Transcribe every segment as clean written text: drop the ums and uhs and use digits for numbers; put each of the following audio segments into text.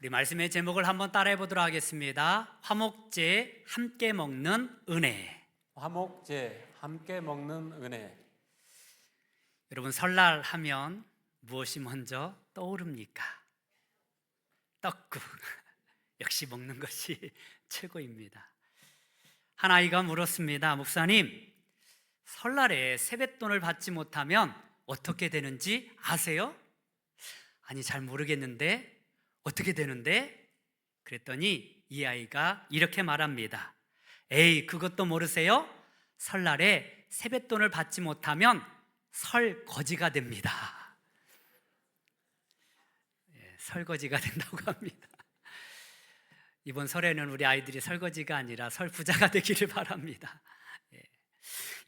우리 말씀의 제목을 한번 따라해 보도록 하겠습니다. 화목제 함께 먹는 은혜. 화목제 함께 먹는 은혜. 여러분, 설날 하면 무엇이 먼저 떠오릅니까? 떡국. 역시 먹는 것이 최고입니다. 한 아이가 물었습니다. 목사님, 설날에 세뱃돈을 받지 못하면 어떻게 되는지 아세요? 아니, 잘 모르겠는데 어떻게 되는데? 그랬더니 이 아이가 이렇게 말합니다. 에이, 그것도 모르세요? 설날에 세뱃돈을 받지 못하면 설거지가 됩니다. 설거지가 된다고 합니다. 이번 설에는 우리 아이들이 설거지가 아니라 설부자가 되기를 바랍니다.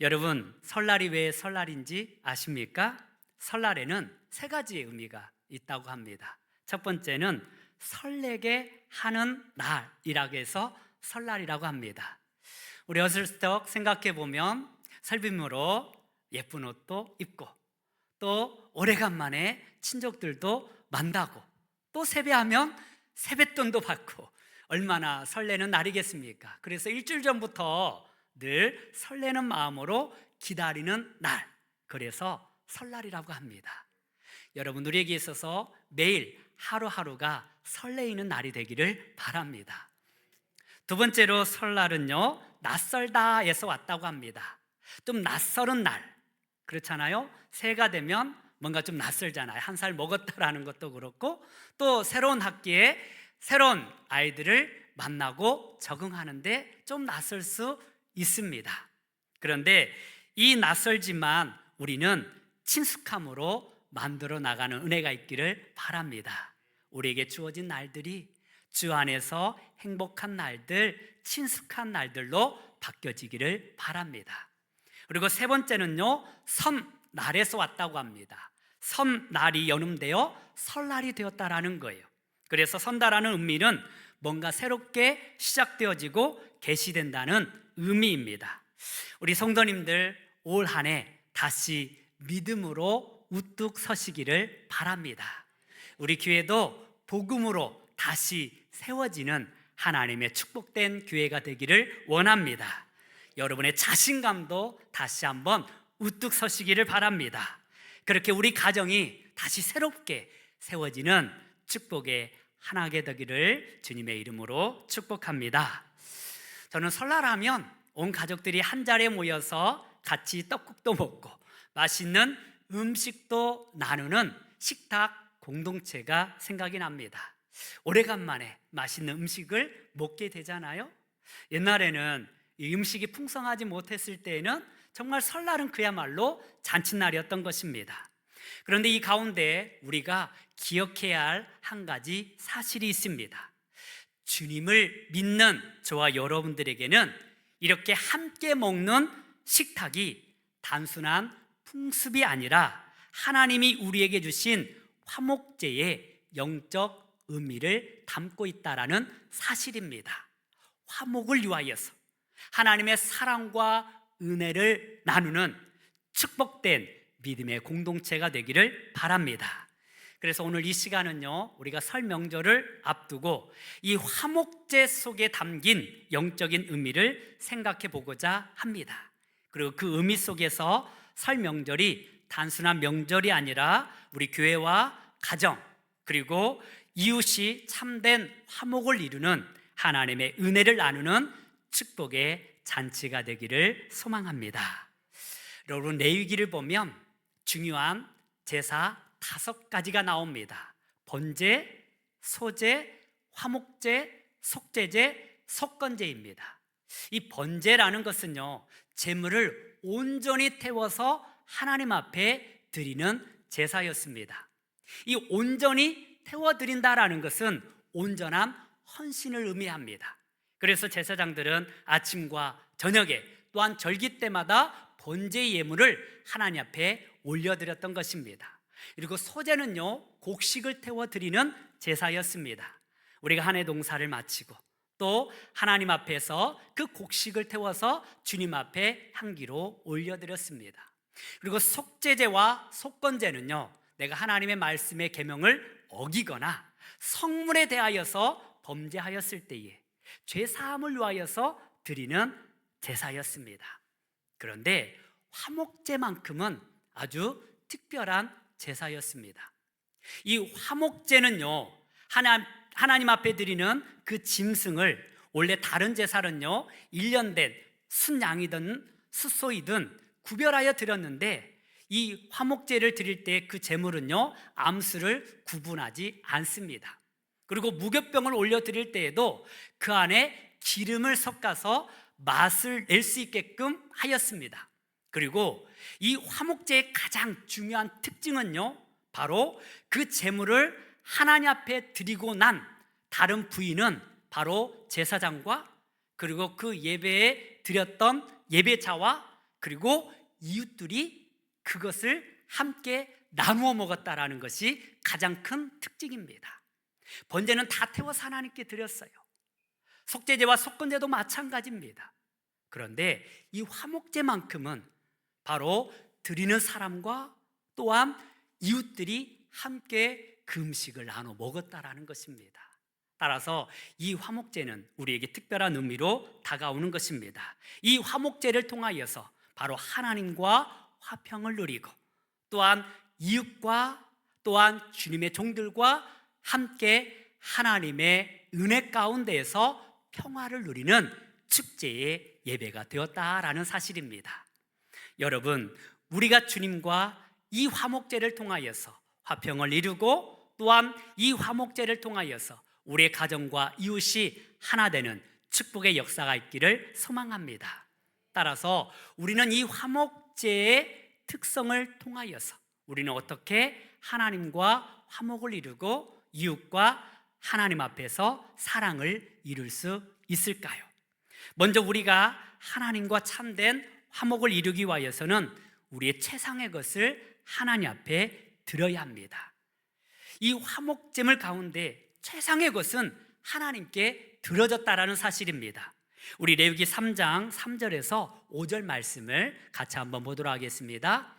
여러분, 설날이 왜 설날인지 아십니까? 설날에는 세 가지의 의미가 있다고 합니다. 첫 번째는 설레게 하는 날이라고 해서 설날이라고 합니다. 우리 어슬쩍 생각해 보면 설빔으로 예쁜 옷도 입고, 또 오래간만에 친족들도 만나고, 또 세배하면 세뱃돈도 받고, 얼마나 설레는 날이겠습니까? 그래서 일주일 전부터 늘 설레는 마음으로 기다리는 날, 그래서 설날이라고 합니다. 여러분, 우리에게 있어서 매일 하루하루가 설레이는 날이 되기를 바랍니다. 두 번째로 설날은요, 낯설다에서 왔다고 합니다. 좀 낯설은 날, 그렇잖아요. 새해가 되면 뭔가 좀 낯설잖아요. 한 살 먹었다라는 것도 그렇고, 또 새로운 학기에 새로운 아이들을 만나고 적응하는데 좀 낯설 수 있습니다. 그런데 이 낯설지만 우리는 친숙함으로 만들어 나가는 은혜가 있기를 바랍니다. 우리에게 주어진 날들이 주 안에서 행복한 날들, 친숙한 날들로 바뀌어지기를 바랍니다. 그리고 세 번째는요, 선날에서 왔다고 합니다. 선날이 연음되어 설날이 되었다라는 거예요. 그래서 선다라는 의미는 뭔가 새롭게 시작되어지고 개시된다는 의미입니다. 우리 성도님들 올 한 해 다시 믿음으로 우뚝 서시기를 바랍니다. 우리 교회도 복음으로 다시 세워지는 하나님의 축복된 교회가 되기를 원합니다. 여러분의 자신감도 다시 한번 우뚝 서시기를 바랍니다. 그렇게 우리 가정이 다시 새롭게 세워지는 축복의 하나가 되기를 주님의 이름으로 축복합니다. 저는 설날하면 온 가족들이 한 자리에 모여서 같이 떡국도 먹고 맛있는 음식도 나누는 식탁 공동체가 생각이 납니다. 오래간만에 맛있는 음식을 먹게 되잖아요. 옛날에는 이 음식이 풍성하지 못했을 때에는 정말 설날은 그야말로 잔칫날이었던 것입니다. 그런데 이 가운데 우리가 기억해야 할 한 가지 사실이 있습니다. 주님을 믿는 저와 여러분들에게는 이렇게 함께 먹는 식탁이 단순한 풍습이 아니라 하나님이 우리에게 주신 화목제의 영적 의미를 담고 있다라는 사실입니다. 화목을 위하여서 하나님의 사랑과 은혜를 나누는 축복된 믿음의 공동체가 되기를 바랍니다. 그래서 오늘 이 시간은요, 우리가 설 명절을 앞두고 이 화목제 속에 담긴 영적인 의미를 생각해 보고자 합니다. 그리고 그 의미 속에서 설 명절이 단순한 명절이 아니라 우리 교회와 가정 그리고 이웃이 참된 화목을 이루는 하나님의 은혜를 나누는 축복의 잔치가 되기를 소망합니다. 여러분, 레위기를 보면 중요한 제사 5가지가 나옵니다. 번제, 소제, 화목제, 속제제, 속건제입니다. 이 번제라는 것은요, 제물을 온전히 태워서 하나님 앞에 드리는 제사였습니다. 이 온전히 태워드린다라는 것은 온전한 헌신을 의미합니다. 그래서 제사장들은 아침과 저녁에 또한 절기 때마다 번제 예물을 하나님 앞에 올려드렸던 것입니다. 그리고 소제는요, 곡식을 태워드리는 제사였습니다. 우리가 한 해 농사를 마치고 또 하나님 앞에서 그 곡식을 태워서 주님 앞에 향기로 올려드렸습니다. 그리고 속제제와 속건제는요, 내가 하나님의 말씀의 계명을 어기거나 성물에 대하여서 범죄하였을 때에 죄 사함을 위하여서 드리는 제사였습니다. 그런데 화목제만큼은 아주 특별한 제사였습니다. 이 화목제는요, 하나님 앞에 드리는 그 짐승을 원래 다른 제사는요 1년 된 순양이든 숫소이든 구별하여 드렸는데, 이 화목제를 드릴 때 그 제물은요 암수를 구분하지 않습니다. 그리고 무교병을 올려 드릴 때에도 그 안에 기름을 섞어서 맛을 낼 수 있게끔 하였습니다. 그리고 이 화목제의 가장 중요한 특징은요, 바로 그 제물을 하나님 앞에 드리고 난 다른 부위는 바로 제사장과 그리고 그 예배에 드렸던 예배자와 그리고 이웃들이 그것을 함께 나누어 먹었다라는 것이 가장 큰 특징입니다. 번제는 다 태워서 하나님께 드렸어요. 속죄제와 속건제도 마찬가지입니다. 그런데 이 화목제만큼은 바로 드리는 사람과 또한 이웃들이 함께 그 음식을 나눠 먹었다라는 것입니다. 따라서 이 화목제는 우리에게 특별한 의미로 다가오는 것입니다. 이 화목제를 통하여서 바로 하나님과 화평을 누리고 또한 이웃과 또한 주님의 종들과 함께 하나님의 은혜 가운데에서 평화를 누리는 축제의 예배가 되었다라는 사실입니다. 여러분, 우리가 주님과 이 화목제를 통하여서 화평을 이루고 또한 이 화목제를 통하여서 우리의 가정과 이웃이 하나 되는 축복의 역사가 있기를 소망합니다. 따라서 우리는 이 화목제의 특성을 통하여서 우리는 어떻게 하나님과 화목을 이루고 이웃과 하나님 앞에서 사랑을 이룰 수 있을까요? 먼저 우리가 하나님과 참된 화목을 이루기 위하여서는 우리의 최상의 것을 하나님 앞에 드려야 합니다. 이 화목제물 가운데 최상의 것은 하나님께 드려졌다라는 사실입니다. 우리 레위기 3장 3절에서 5절 말씀을 같이 한번 보도록 하겠습니다.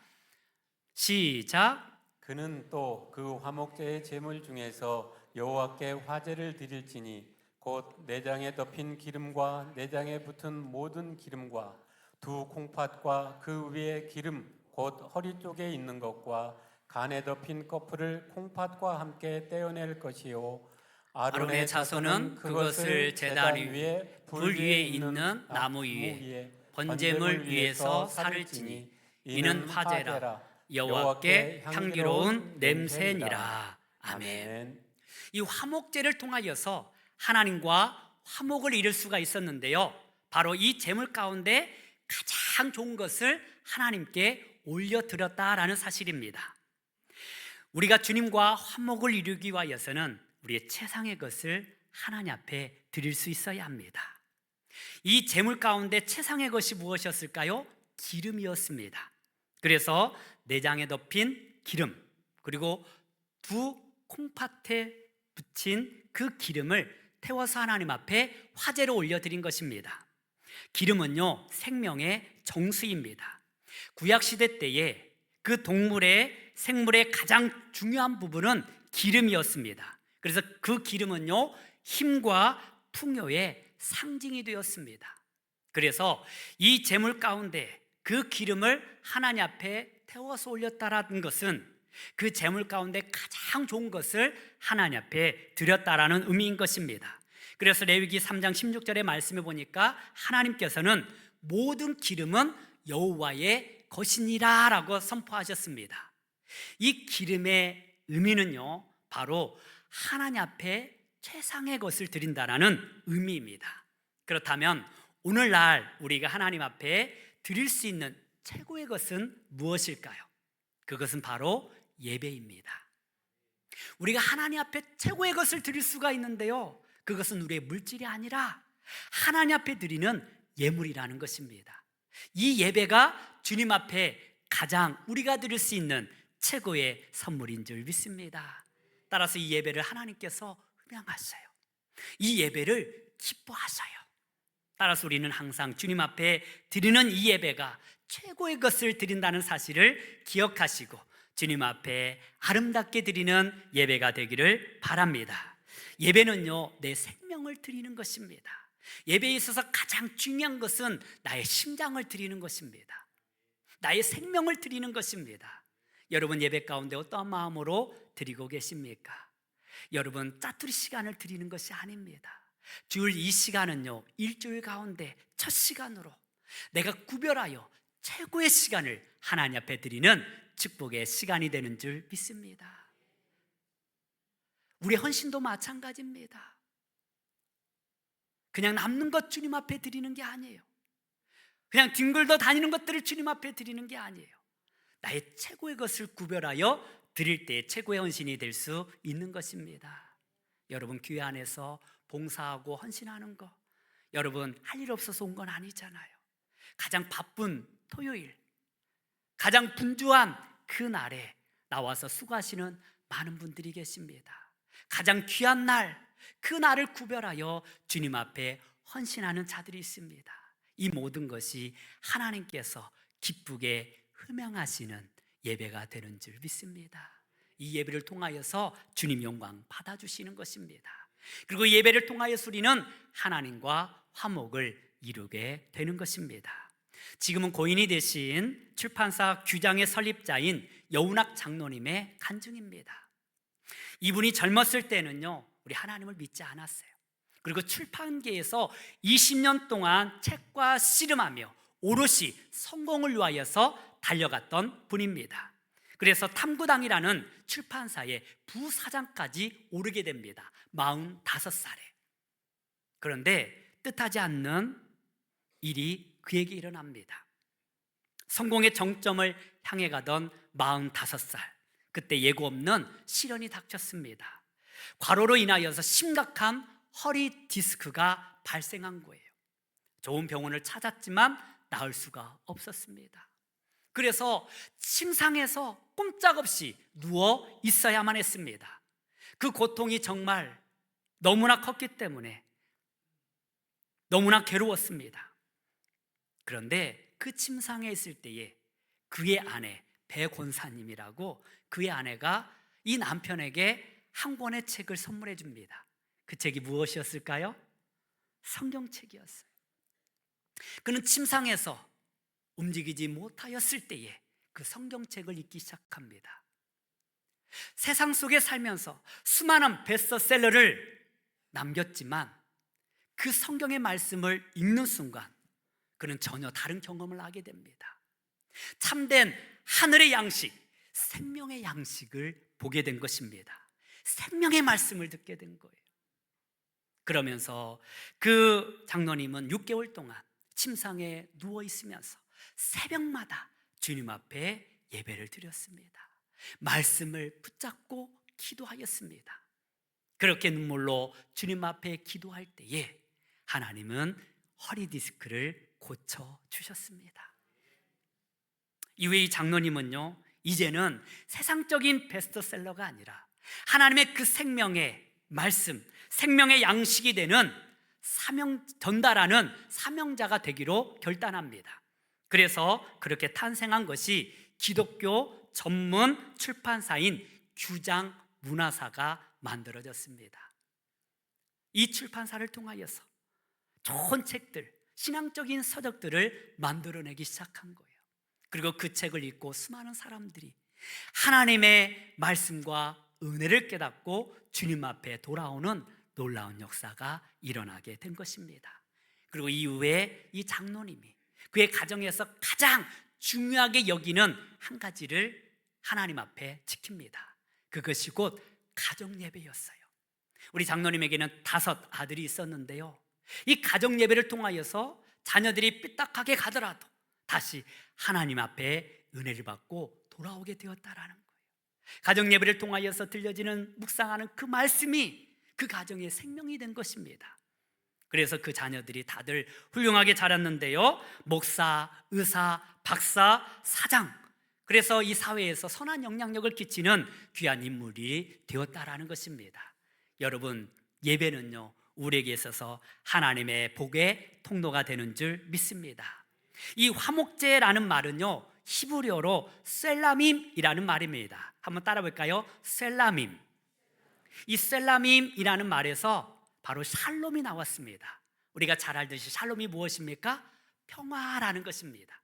시작. 그는 또 그 화목제의 제물 중에서 여호와께 화제를 드릴지니 곧 내장에 덮인 기름과 내장에 붙은 모든 기름과 두 콩팥과 그 위에 기름 곧 허리 쪽에 있는 것과 간에 덮인 꺼풀을 콩팥과 함께 떼어낼 것이요 아론의 자손은 그것을 제단 위에 불 위에 있는 나무 위에 번제물 위에서 살을 지니 이는 화제라 여호와께 향기로운 냄새니라. 아멘. 이 화목제를 통하여서 하나님과 화목을 이룰 수가 있었는데요, 바로 이 제물 가운데 가장 좋은 것을 하나님께 올려드렸다라는 사실입니다. 우리가 주님과 화목을 이루기 위하여서는 우리의 최상의 것을 하나님 앞에 드릴 수 있어야 합니다. 이 제물 가운데 최상의 것이 무엇이었을까요? 기름이었습니다. 그래서 내장에 덮인 기름 그리고 두 콩팥에 붙인 그 기름을 태워서 하나님 앞에 화제로 올려드린 것입니다. 기름은요 생명의 정수입니다. 구약시대 때에 그 동물의 생물의 가장 중요한 부분은 기름이었습니다. 그래서 그 기름은요 힘과 풍요의 상징이 되었습니다. 그래서 이 제물 가운데 그 기름을 하나님 앞에 태워서 올렸다라는 것은 그 제물 가운데 가장 좋은 것을 하나님 앞에 드렸다라는 의미인 것입니다. 그래서 레위기 3장 16절의 말씀에 보니까 하나님께서는 모든 기름은 여호와의 것이니라 라고 선포하셨습니다. 이 기름의 의미는요 바로 하나님 앞에 최상의 것을 드린다라는 의미입니다. 그렇다면 오늘날 우리가 하나님 앞에 드릴 수 있는 최고의 것은 무엇일까요? 그것은 바로 예배입니다. 우리가 하나님 앞에 최고의 것을 드릴 수가 있는데요, 그것은 우리의 물질이 아니라 하나님 앞에 드리는 예물이라는 것입니다. 이 예배가 주님 앞에 가장 우리가 드릴 수 있는 최고의 선물인 줄 믿습니다. 따라서 이 예배를 하나님께서 흠양하셔요. 이 예배를 기뻐하셔요. 따라서 우리는 항상 주님 앞에 드리는 이 예배가 최고의 것을 드린다는 사실을 기억하시고 주님 앞에 아름답게 드리는 예배가 되기를 바랍니다. 예배는요, 내 생명을 드리는 것입니다. 예배에 있어서 가장 중요한 것은 나의 심장을 드리는 것입니다. 나의 생명을 드리는 것입니다. 여러분, 예배 가운데 어떠한 마음으로 드리고 계십니까? 여러분, 짜투리 시간을 드리는 것이 아닙니다. 주일 이 시간은요, 일주일 가운데 첫 시간으로 내가 구별하여 최고의 시간을 하나님 앞에 드리는 축복의 시간이 되는 줄 믿습니다. 우리 헌신도 마찬가지입니다. 그냥 남는 것 주님 앞에 드리는 게 아니에요. 그냥 뒹굴도 다니는 것들을 주님 앞에 드리는 게 아니에요. 나의 최고의 것을 구별하여 드릴 때 최고의 헌신이 될 수 있는 것입니다. 여러분, 교회 안에서 봉사하고 헌신하는 거, 여러분 할 일 없어서 온 건 아니잖아요. 가장 바쁜 토요일, 가장 분주한 그 날에 나와서 수고하시는 많은 분들이 계십니다. 가장 귀한 날, 그 날을 구별하여 주님 앞에 헌신하는 자들이 있습니다. 이 모든 것이 하나님께서 기쁘게 흠양하시는 예배가 되는 줄 믿습니다. 이 예배를 통하여서 주님 영광 받아주시는 것입니다. 그리고 예배를 통하여서 우리는 하나님과 화목을 이루게 되는 것입니다. 지금은 고인이 되신 출판사 규장의 설립자인 여운학 장로님의 간증입니다. 이분이 젊었을 때는요, 우리 하나님을 믿지 않았어요. 그리고 출판계에서 20년 동안 책과 씨름하며 오롯이 성공을 위하여서 달려갔던 분입니다. 그래서 탐구당이라는 출판사의 부사장까지 오르게 됩니다. 45살에. 그런데 뜻하지 않는 일이 그에게 일어납니다. 성공의 정점을 향해 가던 45살, 그때 예고 없는 시련이 닥쳤습니다. 과로로 인하여서 심각한 허리 디스크가 발생한 거예요. 좋은 병원을 찾았지만 나을 수가 없었습니다. 그래서 침상에서 꼼짝없이 누워 있어야만 했습니다. 그 고통이 정말 너무나 컸기 때문에 너무나 괴로웠습니다. 그런데 그 침상에 있을 때에 그의 아내 배권사님이라고, 그의 아내가 이 남편에게 한 권의 책을 선물해 줍니다. 그 책이 무엇이었을까요? 성경책이었어요. 그는 침상에서 움직이지 못하였을 때에 그 성경책을 읽기 시작합니다. 세상 속에 살면서 수많은 베스트셀러를 남겼지만 그 성경의 말씀을 읽는 순간 그는 전혀 다른 경험을 하게 됩니다. 참된 하늘의 양식, 생명의 양식을 보게 된 것입니다. 생명의 말씀을 듣게 된 거예요. 그러면서 그 장로님은 6개월 동안 침상에 누워 있으면서 새벽마다 주님 앞에 예배를 드렸습니다. 말씀을 붙잡고 기도하였습니다. 그렇게 눈물로 주님 앞에 기도할 때에 하나님은 허리 디스크를 고쳐주셨습니다. 이후에 이 장로님은요, 이제는 세상적인 베스트셀러가 아니라 하나님의 그 생명의 말씀, 생명의 양식이 되는 전달하는 사명자가 되기로 결단합니다. 그래서 그렇게 탄생한 것이 기독교 전문 출판사인 규장 문화사가 만들어졌습니다. 이 출판사를 통하여서 좋은 책들, 신앙적인 서적들을 만들어내기 시작한 거예요. 그리고 그 책을 읽고 수많은 사람들이 하나님의 말씀과 은혜를 깨닫고 주님 앞에 돌아오는 놀라운 역사가 일어나게 된 것입니다. 그리고 이후에 이 장로님이 그의 가정에서 가장 중요하게 여기는 한 가지를 하나님 앞에 지킵니다. 그것이 곧 가정 예배였어요. 우리 장로님에게는 5 아들이 있었는데요, 이 가정 예배를 통하여서 자녀들이 삐딱하게 가더라도 다시 하나님 앞에 은혜를 받고 돌아오게 되었다라는 거예요. 가정 예배를 통하여서 들려지는 묵상하는 그 말씀이 그 가정의 생명이 된 것입니다. 그래서 그 자녀들이 다들 훌륭하게 자랐는데요, 목사, 의사, 박사, 사장, 그래서 이 사회에서 선한 영향력을 끼치는 귀한 인물이 되었다라는 것입니다. 여러분, 예배는요, 우리에게 있어서 하나님의 복의 통로가 되는 줄 믿습니다. 이 화목제라는 말은요, 히브리어로 셀라밈이라는 말입니다. 한번 따라 볼까요? 셀라밈. 이 셀라밈이라는 말에서 바로 샬롬이 나왔습니다. 우리가 잘 알듯이 샬롬이 무엇입니까? 평화라는 것입니다.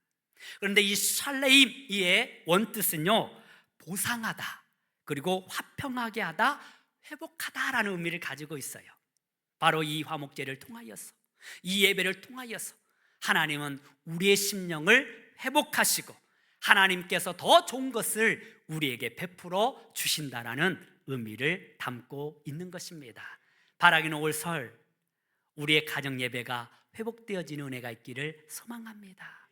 그런데 이 샬레임의 원뜻은요, 보상하다, 그리고 화평하게 하다, 회복하다라는 의미를 가지고 있어요. 바로 이 화목제를 통하여서, 이 예배를 통하여서 하나님은 우리의 심령을 회복하시고 하나님께서 더 좋은 것을 우리에게 베풀어 주신다라는 의미를 담고 있는 것입니다. 바라기는 올 설 우리의 가정 예배가 회복되어지는 은혜가 있기를 소망합니다.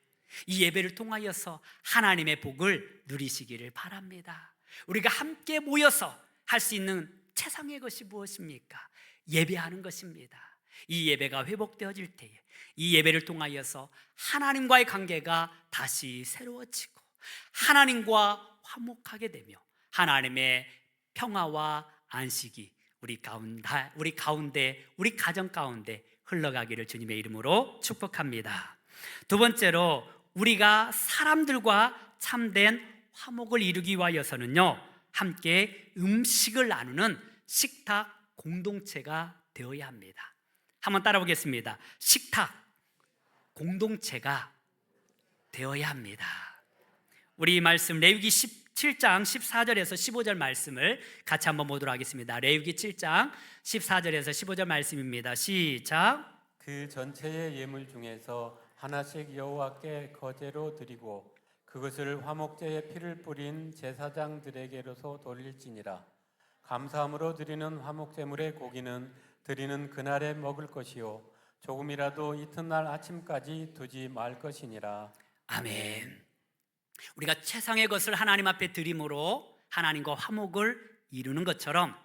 이 예배를 통하여서 하나님의 복을 누리시기를 바랍니다. 우리가 함께 모여서 할 수 있는 최상의 것이 무엇입니까? 예배하는 것입니다. 이 예배가 회복되어질 때에 이 예배를 통하여서 하나님과의 관계가 다시 새로워지고 하나님과 화목하게 되며 하나님의 평화와 안식이 우리 가운데, 우리 가정 가운데 흘러가기를 주님의 이름으로 축복합니다. 두 번째로, 우리가 사람들과 참된 화목을 이루기 위하여서는요, 함께 음식을 나누는 식탁 공동체가 되어야 합니다. 한번 따라 보겠습니다. 식탁 공동체가 되어야 합니다. 우리 말씀 레위기 17장 14절에서 15절 말씀을 같이 한번 보도록 하겠습니다. 레위기 7장 14절에서 15절 말씀입니다. 시작. 그 전체의 예물 중에서 하나씩 여호와께 거제로 드리고 그것을 화목제에 피를 뿌린 제사장들에게로서 돌릴지니라. 감사함으로 드리는 화목제물의 고기는 드리는 그날에 먹을 것이요 조금이라도 이튿날 아침까지 두지 말 것이니라. 아멘. 우리가 최상의 것을 하나님 앞에 드림으로 하나님과 화목을 이루는 것처럼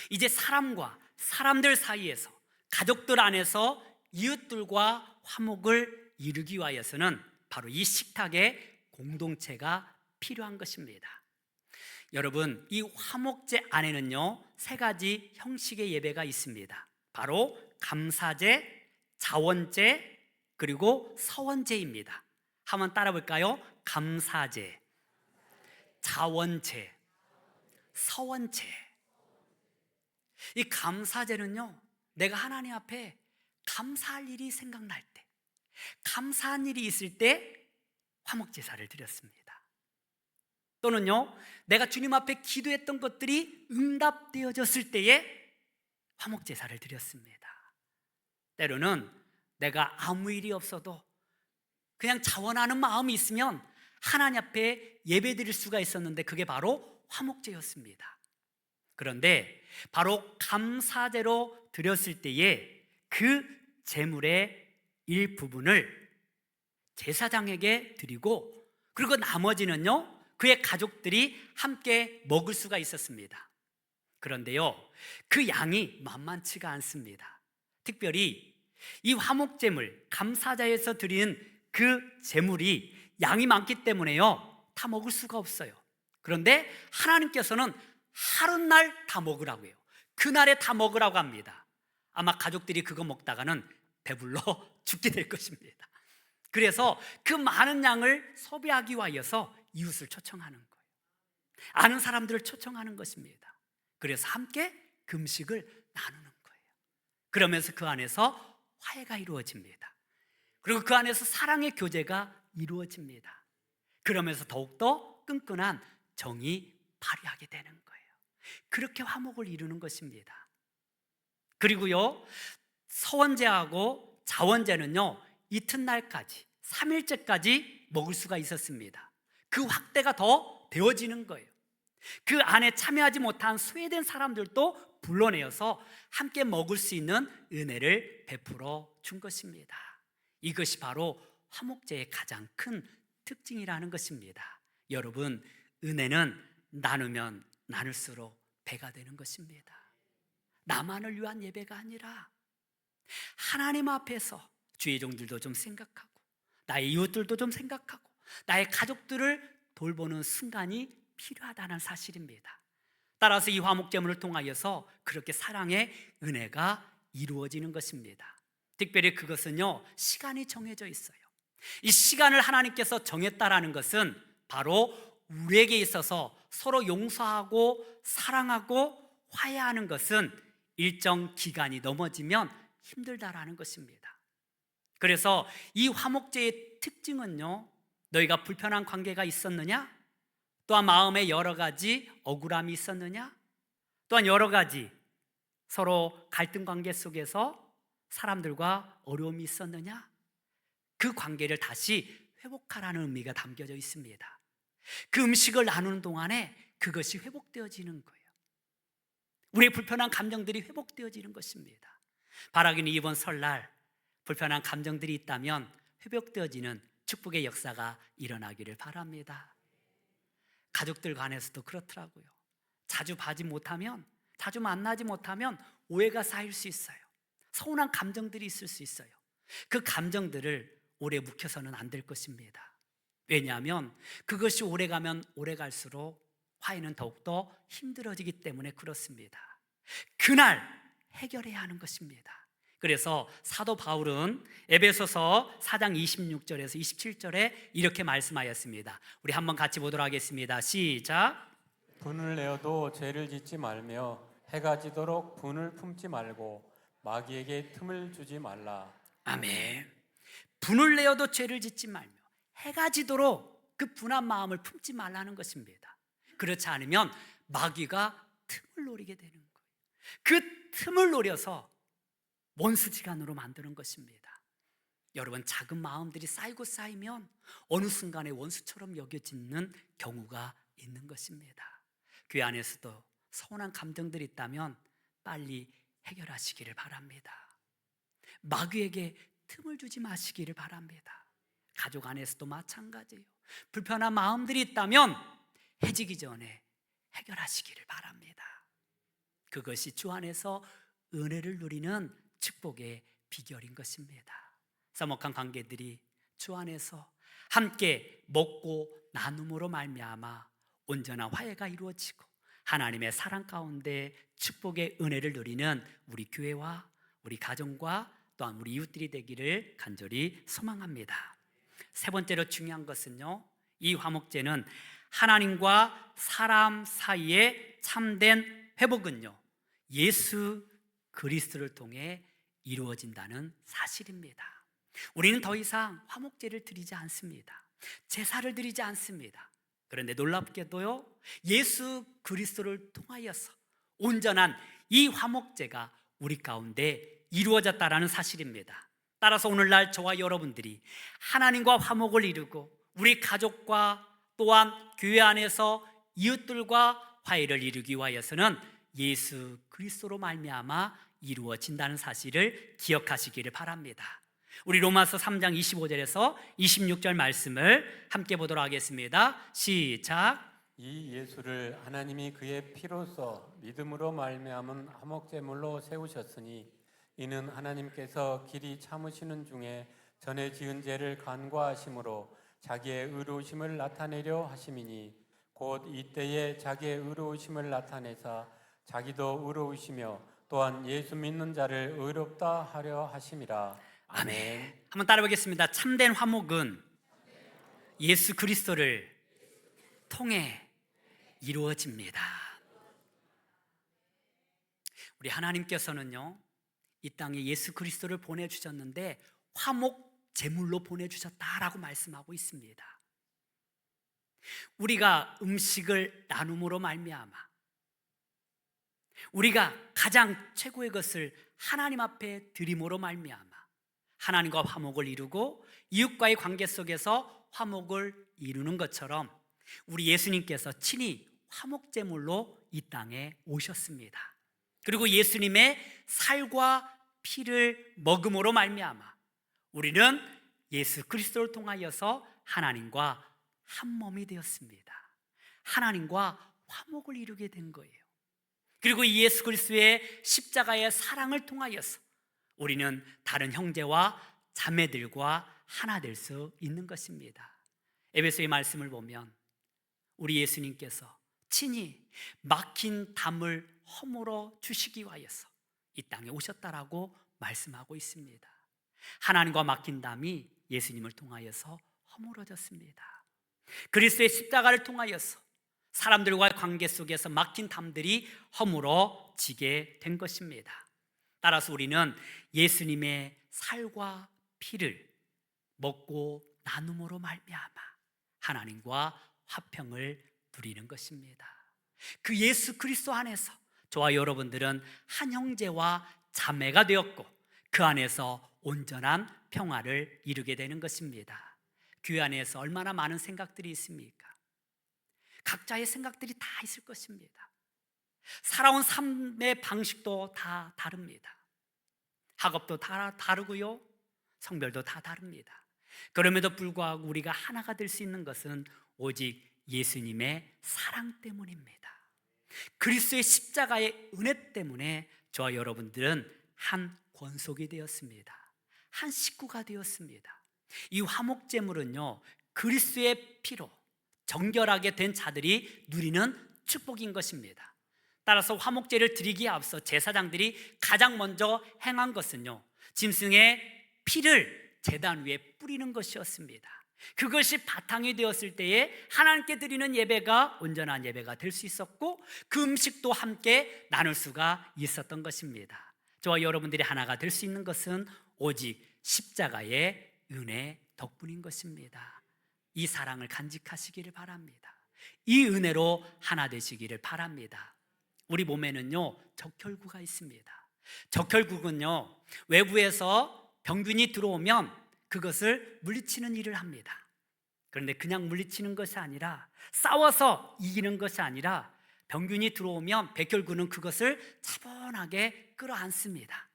이제 사람들 사이에서, 가족들 안에서 이웃들과 화목을 이루기 위하여서는 바로 이 식탁의 공동체가 필요한 것입니다. 여러분, 이 화목제 안에는요, 세 가지 형식의 예배가 있습니다. 바로 감사제, 자원제, 그리고 서원제입니다. 한번 따라 볼까요? 감사제, 자원제, 서원제. 이 감사제는요, 내가 하나님 앞에 감사할 일이 생각날 때, 감사한 일이 있을 때 화목제사를 드렸습니다. 또는요, 내가 주님 앞에 기도했던 것들이 응답되어졌을 때에 화목제사를 드렸습니다. 때로는 내가 아무 일이 없어도 그냥 자원하는 마음이 있으면 하나님 앞에 예배드릴 수가 있었는데 그게 바로 화목제였습니다. 그런데 바로 감사제로 드렸을 때에 그 제물의 일부분을 제사장에게 드리고, 그리고 나머지는요, 그의 가족들이 함께 먹을 수가 있었습니다. 그런데요, 그 양이 만만치가 않습니다. 특별히 이 화목제물, 감사자에서 드리는 그 제물이 양이 많기 때문에요, 다 먹을 수가 없어요. 그런데 하나님께서는 하루날 다 먹으라고 해요. 그날에 다 먹으라고 합니다. 아마 가족들이 그거 먹다가는 배불러 죽게 될 것입니다. 그래서 그 많은 양을 소비하기 위하여서 이웃을 초청하는 거예요. 아는 사람들을 초청하는 것입니다. 그래서 함께 금식을 나누는 거예요. 그러면서 그 안에서 화해가 이루어집니다. 그리고 그 안에서 사랑의 교제가 이루어집니다. 그러면서 더욱더 끈끈한 정이 발휘하게 되는 거예요. 그렇게 화목을 이루는 것입니다. 그리고요, 서원제하고 자원제는요, 이튿날까지 3일째까지 먹을 수가 있었습니다. 그 확대가 더 되어지는 거예요. 그 안에 참여하지 못한 소외된 사람들도 불러내어서 함께 먹을 수 있는 은혜를 베풀어 준 것입니다. 이것이 바로 화목제의 가장 큰 특징이라는 것입니다. 여러분, 은혜는 나누면 나눌수록 배가 되는 것입니다. 나만을 위한 예배가 아니라 하나님 앞에서 주의 종들도 좀 생각하고 나의 이웃들도 좀 생각하고 나의 가족들을 돌보는 순간이 필요하다는 사실입니다. 따라서 이 화목제물을 통하여서 그렇게 사랑의 은혜가 이루어지는 것입니다. 특별히 그것은요, 시간이 정해져 있어요. 이 시간을 하나님께서 정했다라는 것은 바로 우리에게 있어서 서로 용서하고 사랑하고 화해하는 것은 일정 기간이 넘어지면 힘들다라는 것입니다. 그래서 이 화목제의 특징은요, 너희가 불편한 관계가 있었느냐? 또한 마음에 여러 가지 억울함이 있었느냐? 또한 여러 가지 서로 갈등 관계 속에서 사람들과 어려움이 있었느냐? 그 관계를 다시 회복하라는 의미가 담겨져 있습니다. 그 음식을 나누는 동안에 그것이 회복되어지는 거예요. 우리의 불편한 감정들이 회복되어지는 것입니다. 바라기는 이번 설날 불편한 감정들이 있다면 회복되어지는 축복의 역사가 일어나기를 바랍니다. 가족들 간에서도 그렇더라고요. 자주 만나지 못하면 오해가 쌓일 수 있어요. 서운한 감정들이 있을 수 있어요. 그 감정들을 오래 묵혀서는 안 될 것입니다. 왜냐하면 그것이 오래가면 오래갈수록 화해는 더욱더 힘들어지기 때문에 그렇습니다. 그날 해결해야 하는 것입니다. 그래서 사도 바울은 에베소서 4장 26절에서 27절에 이렇게 말씀하였습니다. 우리 한번 같이 보도록 하겠습니다. 시작. 분을 내어도 죄를 짓지 말며 해가 지도록 분을 품지 말고 마귀에게 틈을 주지 말라. 아멘. 분을 내어도 죄를 짓지 말며 해가 지도록 그 분한 마음을 품지 말라는 것입니다. 그렇지 않으면 마귀가 틈을 노리게 되는 거예요. 그 틈을 노려서 원수지간으로 만드는 것입니다. 여러분, 작은 마음들이 쌓이고 쌓이면 어느 순간에 원수처럼 여겨지는 경우가 있는 것입니다. 교회 안에서도 서운한 감정들이 있다면 빨리 해결하시기를 바랍니다. 마귀에게 틈을 주지 마시기를 바랍니다. 가족 안에서도 마찬가지예요. 불편한 마음들이 있다면 해지기 전에 해결하시기를 바랍니다. 그것이 주 안에서 은혜를 누리는 축복의 비결인 것입니다. 서먹한 관계들이 주 안에서 함께 먹고 나눔으로 말미암아 온전한 화해가 이루어지고 하나님의 사랑 가운데 축복의 은혜를 누리는 우리 교회와 우리 가정과 또한 우리 이웃들이 되기를 간절히 소망합니다. 세 번째로 중요한 것은요, 이 화목제는 하나님과 사람 사이의 참된 회복은요, 예수 그리스도를 통해 이루어진다는 사실입니다. 우리는 더 이상 화목제를 드리지 않습니다. 제사를 드리지 않습니다. 그런데 놀랍게도요, 예수 그리스도를 통하여서 온전한 이 화목제가 우리 가운데 이루어졌다라는 사실입니다. 따라서 오늘날 저와 여러분들이 하나님과 화목을 이루고 우리 가족과 또한 교회 안에서 이웃들과 화해를 이루기 위하여서는 예수 그리스도로 말미암아 이루어진다는 사실을 기억하시기를 바랍니다. 우리 로마서 3장 25절에서 26절 말씀을 함께 보도록 하겠습니다. 시작. 이 예수를 하나님이 그의 피로써 믿음으로 말미암은 화목제물로 세우셨으니 이는 하나님께서 길이 참으시는 중에 전에 지은 죄를 간과하심으로 자기의 의로우심을 나타내려 하심이니 곧 이때에 자기의 의로우심을 나타내사 자기도 의로우시며 또한 예수 믿는 자를 의롭다 하려 하심이라. 아멘. 한번 따라 보겠습니다. 참된 화목은 예수 그리스도를 통해 이루어집니다. 우리 하나님께서는요, 이 땅에 예수 그리스도를 보내주셨는데 화목 제물로 보내주셨다라고 말씀하고 있습니다. 우리가 음식을 나눔으로 말미암아 우리가 가장 최고의 것을 하나님 앞에 드림으로 말미암아 하나님과 화목을 이루고 이웃과의 관계 속에서 화목을 이루는 것처럼 우리 예수님께서 친히 화목제물로 이 땅에 오셨습니다. 그리고 예수님의 살과 피를 먹음으로 말미암아 우리는 예수 그리스도를 통하여서 하나님과 한 몸이 되었습니다. 하나님과 화목을 이루게 된 거예요. 그리고 이 예수 그리스도의 십자가의 사랑을 통하여서 우리는 다른 형제와 자매들과 하나 될 수 있는 것입니다. 에베소의 말씀을 보면 우리 예수님께서 친히 막힌 담을 허물어 주시기 위하여서 이 땅에 오셨다라고 말씀하고 있습니다. 하나님과 막힌 담이 예수님을 통하여서 허물어졌습니다. 그리스도의 십자가를 통하여서 사람들과의 관계 속에서 막힌 담들이 허물어지게 된 것입니다. 따라서 우리는 예수님의 살과 피를 먹고 나눔으로 말미암아 하나님과 화평을 누리는 것입니다. 그 예수 그리스도 안에서 저와 여러분들은 한 형제와 자매가 되었고 그 안에서 온전한 평화를 이루게 되는 것입니다. 교회 안에서 얼마나 많은 생각들이 있습니까? 각자의 생각들이 다 있을 것입니다. 살아온 삶의 방식도 다 다릅니다. 학업도 다 다르고요, 성별도 다 다릅니다. 그럼에도 불구하고 우리가 하나가 될 수 있는 것은 오직 예수님의 사랑 때문입니다. 그리스도의 십자가의 은혜 때문에 저와 여러분들은 한 권속이 되었습니다. 한 식구가 되었습니다. 이 화목제물은요, 그리스도의 피로 정결하게 된 자들이 누리는 축복인 것입니다. 따라서 화목제를 드리기에 앞서 제사장들이 가장 먼저 행한 것은요, 짐승의 피를 제단 위에 뿌리는 것이었습니다. 그것이 바탕이 되었을 때에 하나님께 드리는 예배가 온전한 예배가 될 수 있었고 그 음식도 함께 나눌 수가 있었던 것입니다. 저와 여러분들이 하나가 될 수 있는 것은 오직 십자가의 은혜 덕분인 것입니다. 이 사랑을 간직하시기를 바랍니다. 이 은혜로 하나 되시기를 바랍니다. 우리 몸에는요, 적혈구가 있습니다. 적혈구는요, 외부에서 병균이 들어오면 그것을 물리치는 일을 합니다. 그런데 그냥 물리치는 것이 아니라 싸워서 이기는 것이 아니라 병균이 들어오면 백혈구는 그것을 차분하게 끌어안습니다.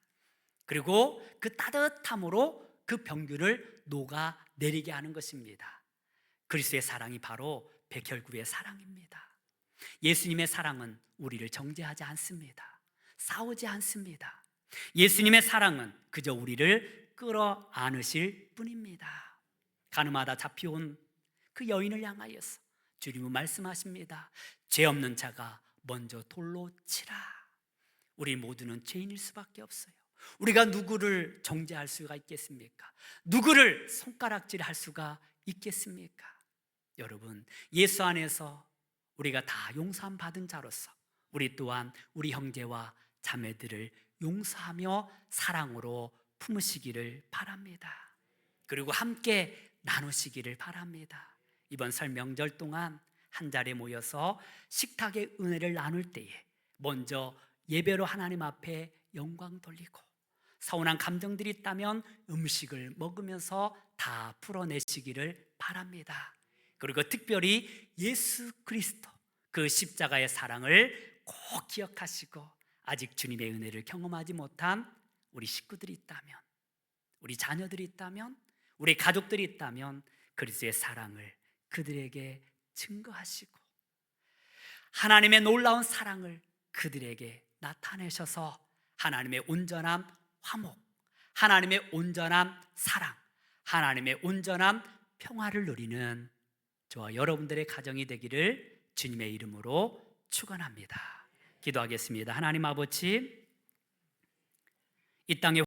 그리고 그 따뜻함으로 그 병균을 녹아내리게 하는 것입니다. 그리스도의 사랑이 바로 백혈구의 사랑입니다. 예수님의 사랑은 우리를 정죄하지 않습니다. 싸우지 않습니다. 예수님의 사랑은 그저 우리를 끌어안으실 뿐입니다. 가늠하다 잡혀온 그 여인을 향하여서 주님은 말씀하십니다. 죄 없는 자가 먼저 돌로 치라. 우리 모두는 죄인일 수밖에 없어요. 우리가 누구를 정죄할 수가 있겠습니까? 누구를 손가락질할 수가 있겠습니까? 여러분, 예수 안에서 우리가 다 용서함 받은 자로서 우리 또한 우리 형제와 자매들을 용서하며 사랑으로 품으시기를 바랍니다. 그리고 함께 나누시기를 바랍니다. 이번 설 명절 동안 한 자리에 모여서 식탁의 은혜를 나눌 때에 먼저 예배로 하나님 앞에 영광 돌리고 서운한 감정들이 있다면 음식을 먹으면서 다 풀어내시기를 바랍니다. 그리고 특별히 예수 그리스도 그 십자가의 사랑을 꼭 기억하시고 아직 주님의 은혜를 경험하지 못한 우리 식구들이 있다면, 우리 자녀들이 있다면, 우리 가족들이 있다면 그리스도의 사랑을 그들에게 증거하시고 하나님의 놀라운 사랑을 그들에게 나타내셔서 하나님의 온전한 화목, 하나님의 온전한 사랑, 하나님의 온전한 평화를 누리는 저와 여러분들의 가정이 되기를 주님의 이름으로 축원합니다. 기도하겠습니다. 하나님 아버지, 이 땅에